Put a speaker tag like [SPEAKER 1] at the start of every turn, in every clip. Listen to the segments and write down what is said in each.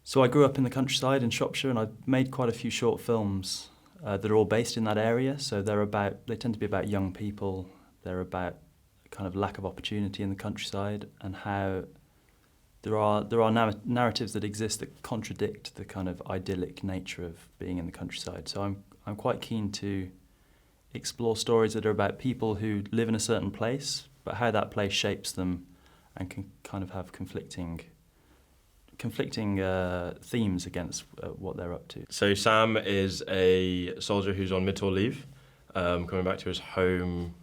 [SPEAKER 1] So I grew up in the countryside in Shropshire, and I've made quite a few short films that are all based in that area. So they tend to be about young people. They're about kind of lack of opportunity in the countryside, and how there are narratives that exist that contradict the kind of idyllic nature of being in the countryside. So I'm quite keen to explore stories that are about people who live in a certain place, but how that place shapes them, and can kind of have conflicting themes against what they're up to.
[SPEAKER 2] So Sam is a soldier who's on mid-tour leave, coming back to his home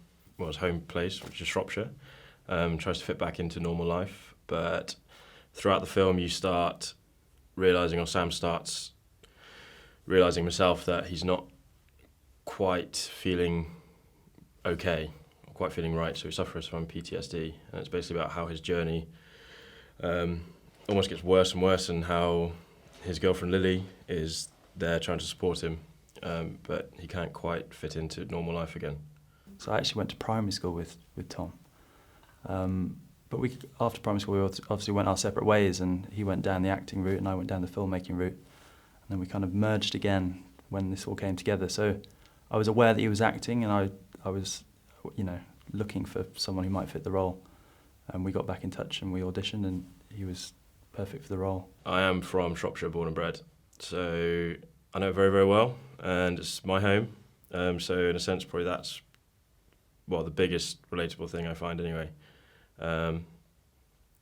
[SPEAKER 2] place, which is Shropshire. Tries to fit back into normal life, but throughout the film you start realising, or Sam starts realising himself, that he's not quite feeling okay, or quite feeling right. So he suffers from PTSD, and it's basically about how his journey almost gets worse and worse, and how his girlfriend Lily is there trying to support him, but he can't quite fit into normal life again.
[SPEAKER 1] So I actually went to primary school with Tom. But after primary school, we obviously went our separate ways, and he went down the acting route and I went down the filmmaking route. And then we kind of merged again when this all came together. So I was aware that he was acting, and I was, looking for someone who might fit the role. And we got back in touch and we auditioned, and he was perfect for the role.
[SPEAKER 2] I am from Shropshire, born and bred, so I know it very, very well, and it's my home. So in a sense, probably that's, the biggest relatable thing I find anyway.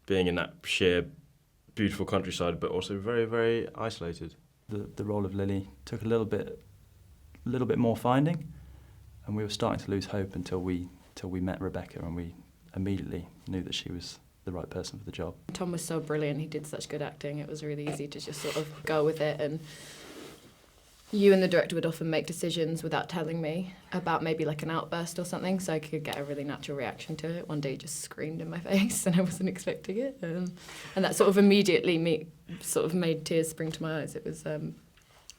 [SPEAKER 2] Being in that sheer, beautiful countryside, but also very, very isolated.
[SPEAKER 1] The role of Lily took a little bit more finding, and we were starting to lose hope until we met Rebecca, and we immediately knew that she was the right person for the job.
[SPEAKER 3] Tom was so brilliant, he did such good acting, it was really easy to just sort of go with it, and you and the director would often make decisions without telling me about maybe like an outburst or something, so I could get a really natural reaction to it. One day he just screamed in my face and I wasn't expecting it, and that sort of immediately made tears spring to my eyes. It was, and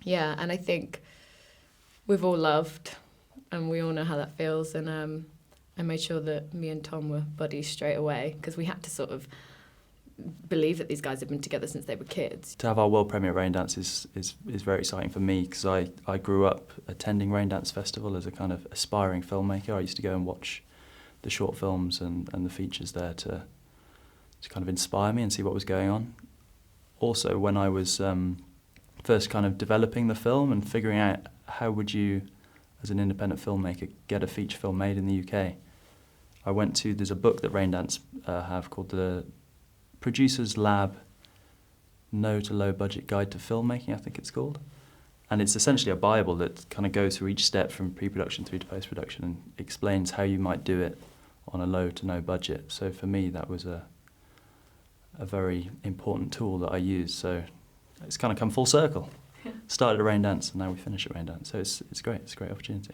[SPEAKER 3] I think we've all loved, and we all know how that feels, and I made sure that me and Tom were buddies straight away, because we had to sort of believe that these guys had been together since they were kids.
[SPEAKER 1] To have our world premiere at Raindance is very exciting for me, because I grew up attending Raindance Festival as a kind of aspiring filmmaker. I used to go and watch the short films and the features there to kind of inspire me and see what was going on. Also, when I was first kind of developing the film and figuring out how would you, as an independent filmmaker, get a feature film made in the UK, there's a book that Raindance have called the Producer's Lab No to Low Budget Guide to Filmmaking, I think it's called. And it's essentially a Bible that kind of goes through each step from pre-production through to post-production and explains how you might do it on a low to no budget. So for me, that was a very important tool that I used. So it's kind of come full circle. Started at Raindance and now we finish at Raindance. So it's great. It's a great opportunity.